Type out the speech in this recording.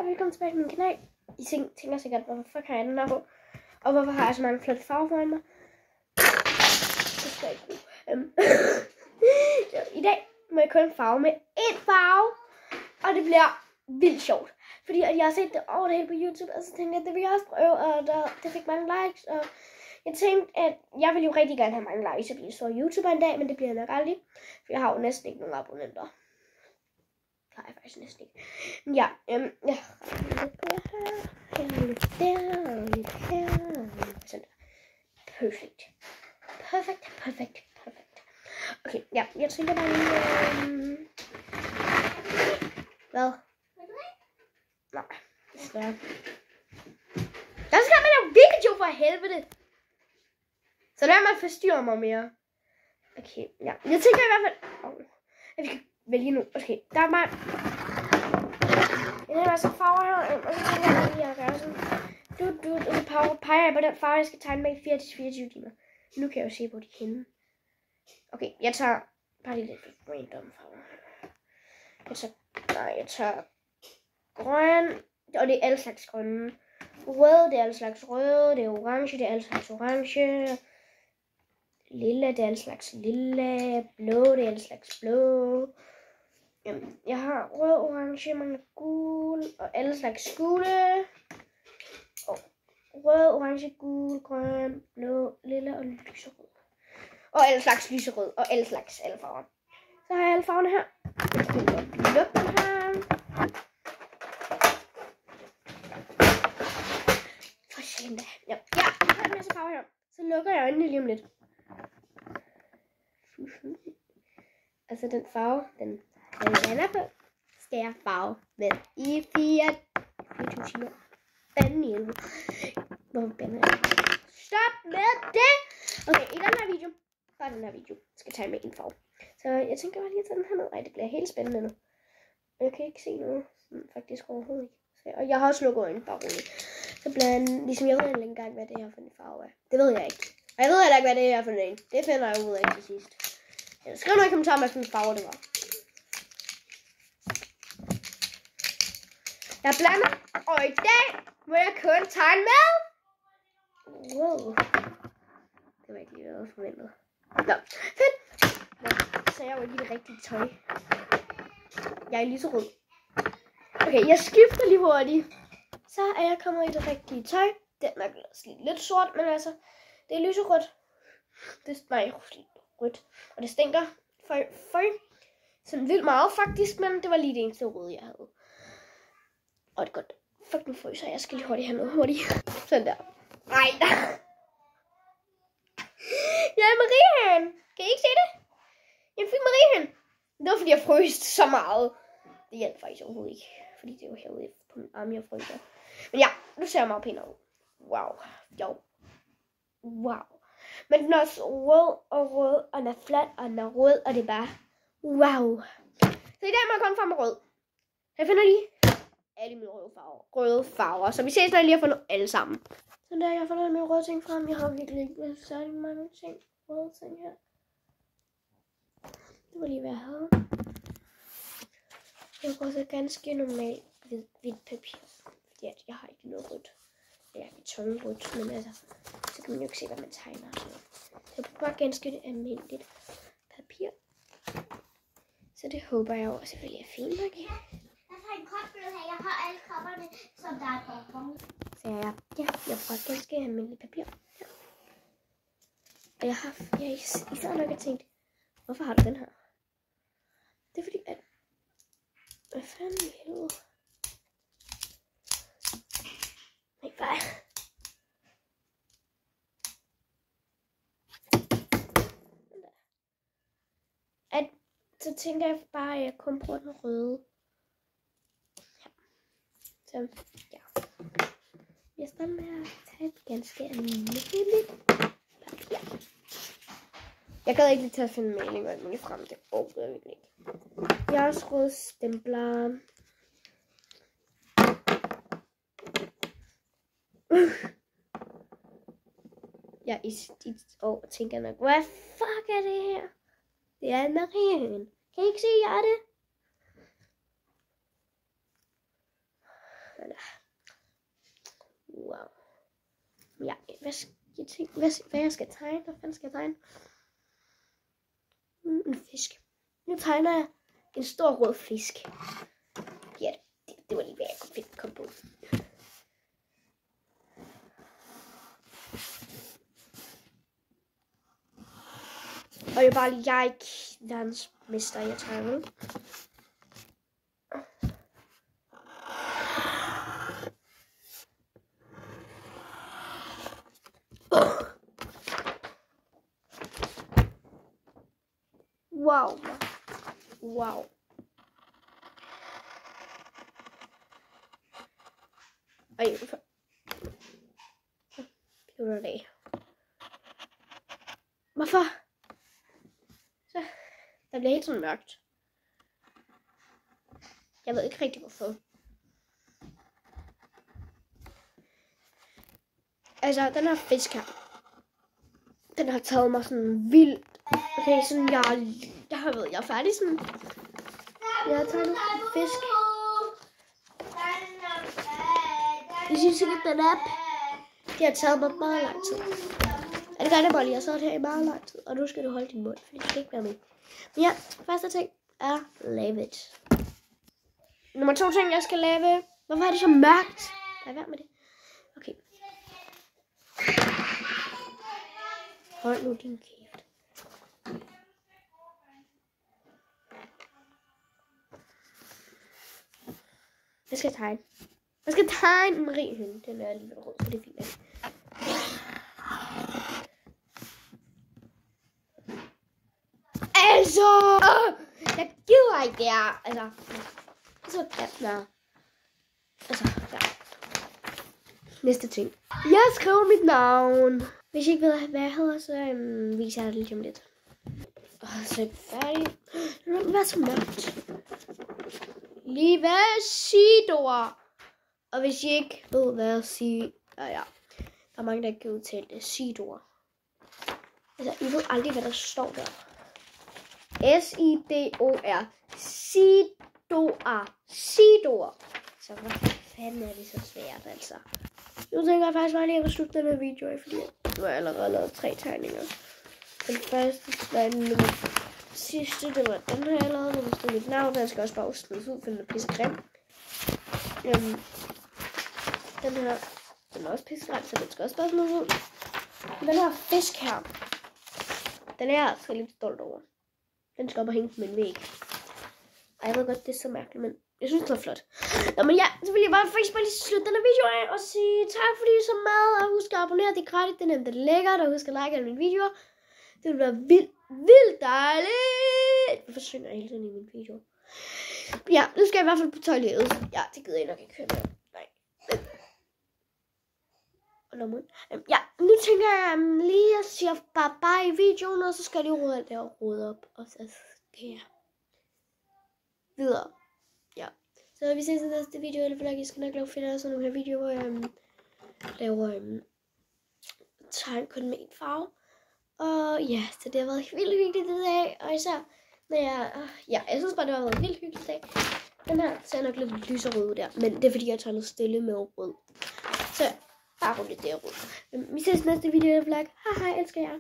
velkommen tilbage til min kanal. I tænker sikkert, hvorfor kan jeg den der på? Og hvorfor har jeg så mange flotte farver foran mig? Det skal jeg ikke bruge. I dag må jeg kun farve med én farve. Og det bliver vildt sjovt. Fordi jeg har set det over det hele på YouTube, og så tænkte jeg, at det vil jeg også prøve, og det fik mange likes. Og jeg tænkte, at jeg vil jo rigtig gerne have mange likes og blive så YouTuber en dag, men det bliver jeg nok aldrig. For jeg har jo næsten ikke nogen abonnenter. Det har jeg faktisk næsten ikke. Men ja, lidt her. Sådan der. Perfekt. Okay, ja, jeg tænker bare lige, hvad? Nej, desværre. Der skal man lave video for helvede. Så lad mig forstyrre mig mere. Okay, ja. Jeg tænker i hvert fald, at vi kan vælge nu. Okay, der er bare en masse farver her, og så tænker jeg lige at gøre sådan. Og så peger jeg på den farve, jeg skal tegne med i 4-24 timer. Nu kan jeg jo se, hvor de er henne. Okay, jeg tager bare lige lidt random farver. Jeg tager grøn, og det er alle slags grønne. Rød, det er alle slags røde. Det er orange, det er alle slags orange. Lilla, det er alle slags lilla. Blå, det er alle slags blå. Jeg har rød, orange, mange gul, og alle slags gule. Og rød, orange, gul, grøn, blå, lilla og lyserød. Og alle slags lyserød, og alle slags alle farver. Så har jeg alle farverne her. Jeg kan lukke den her. For sjældent da. Ja, jeg har en masse farver her. Så lukker jeg øjnene lige om lidt. Altså den farve, den lander på, skal jeg farve med i 24 timer. Banden i helvede. Hvorfor bander jeg? Stop med det! Okay, i den her video, bare den her video, skal jeg tage med en farve. Så jeg tænker bare lige at tage den her ned. Ej, det bliver helt spændende nu. Jeg kan ikke se noget. Faktisk overhovedet ikke. Og jeg har også lukket øjnene, bare roligt. Så blandt, ligesom jeg ved ikke engang, hvad det her for en farve er. Det ved jeg ikke. Og jeg ved heller ikke, hvad det her for en. Det finder jeg ud af til sidst. Skriv noget i kommentarer, hvad for en farve det var. Jeg blander, og i dag må jeg kun tegne med. Wow. Det var ikke lige noget forventet. Nå, fedt. Nå, så jeg var lige det rigtige tøj. Jeg er lyserød. Okay, jeg skifter lige hurtigt. Så er jeg kommet i det rigtige tøj. Den er lidt sort, men altså, det er lyserødt. Det er rødt. Og det stinker for sådan vildt meget faktisk, men det var lige det eneste røde, jeg havde. Og det er godt. Fuck, nu fryser jeg. skal lige hurtigt have noget hurtigt. Sådan der. Nej, da. Jeg er Mariehen. Kan I ikke se det? Jeg fik Mariehen. Det var fordi jeg frøs så meget. Det hjalp faktisk overhovedet ikke. Fordi det var herude på min arm, jeg fryser. Men ja, nu ser jeg meget pænere ud. Wow. Wow. Men den er også rød, og den er flat, og den er rød, og det er bare wow. Så i dag må jeg komme frem med rød. Jeg finder lige alle mine røde farver. Så vi ses, når jeg lige har fundet alle sammen. Så der jeg har fundet mine røde ting frem. Jeg har virkelig ikke særlig mange ting. Røde ting her. Det var lige, hvad jeg havde. Jeg bruger så ganske normalt hvidt papir. Fordi jeg har ikke noget rødt. Jeg har betonrødt, men altså, så kan man jo ikke se, hvad man tegner. Så jeg bruger bare ganske almindeligt papir. Så det håber jeg også selvfølgelig er fint, okay? En kopbillede her. Jeg har alle kopperne, som der er på. Så jeg bruger ganske almindeligt papir. Ja. Og jeg især nok har tænkt, hvorfor har du den her? Det er fordi, at hvad fanden i helvede? Nej, bare. Så tænker jeg bare, at jeg kun bruger den røde. Så ja. Jeg starter med at tage et ganske almindeligt papir. Jeg gad ikke lige til at finde maling og alt muligt frem. Det overhovedet jeg virkelig ikke. Jeg har også røde stempler. Jeg tænker nok, hvad fuck er det her? Det er Mariehen. Kan I ikke se hjertet? Sådan der. Wow. Ja, hvad jeg skal tegne? Hvad fanden skal jeg tegne? En fisk. Nu tegner jeg en stor rød fisk. Ja, det var lige hvad jeg kunne finde kom på. Og det er bare lige, jeg er ikke verdensmester, jeg tegner. Wow. Wow. Ej, blev der det. Hvorfor? Så, der bliver helt sådan mørkt. Jeg ved ikke rigtig hvorfor. Altså, den her fisk her. Den har taget mig sådan vildt. Okay, sådan jeg er færdig sådan. Jeg har taget en fisk. Jeg synes ikke, at den app. Det har taget mig meget lang tid. Ja, det gør det bare lige. Jeg sad her i meget lang tid. Og nu skal du holde din mund, for det skal ikke være med. Men ja, første ting er lave it. Nummer 2 ting, jeg skal lave. Hvorfor er det så mørkt? Lad være med det. Okay. Hold nu din kæft. Jeg skal tegne. Jeg skal tegne en mariehøne. Den er alligevel rød, så det er fint. Altså! Jeg gider ikke det her. Altså. Så galt der. Altså, ja. Næste ting. Jeg skriver mit navn. Hvis I ikke ved, hvad jeg hedder, så viser jeg det lige om lidt. Så er det færdigt. Det vil være så mørkt. Live Sidor. Og hvis I ikke ved, hvad jeg siger, ja. Der er mange, der ikke kan udtale det. Sidor. Altså, I ved aldrig, hvad der står der. S-I-D-O-R. Sidor. Sidor. Så hvad fanden er det så svært, altså? Nu tænker jeg faktisk bare lige at slutte den her video af, fordi nu har jeg allerede lavet 3 tegninger. Den første, den sidste, det var den her, jeg lavede. Den stod mit navn, den skal også bare slides ud, for den er pissegrim. Den her, den er også pissegrim, så den skal også bare slides ud. Den her fisk her, den er jeg altså lidt stolt over. Den skal op og hænge på min væg. Og jeg ved godt, det er så mærkeligt, men jeg synes, det er flot. Nå, men ja, så vil jeg bare faktisk bare lige slutte denne video af og sige tak, fordi I så med. Og husk at abonnere, det er gratis, det er nemt, det er lækkert. Og husk at like alle mine videoer. Det vil være vildt dejligt. Hvorfor synger jeg hele tiden i mine videoer? Ja, nu skal jeg i hvert fald på toilettet. Ja, det gider jeg nok ikke høre mere. Nej. Ja, nu tænker jeg lige at sige bye i videoen, og så skal de rode alt det her rode op. Og så skal jeg videre. Ja. Så vi ses i næste video, eller vlog. Jeg skal nok lave fedt sådan nogle her videoer, hvor jeg laver tegn kun med en farve. Og ja, så det har været vildt hyggeligt i dag. Og især, når jeg synes bare, det har været en vildt hyggeligt dag. Den her ser nok lidt lyserød ud der, men det er fordi, jeg tager noget stille med rød. Så bare roligt, det er rød. Vi ses i næste video, eller vlog. Hej, elsker jer.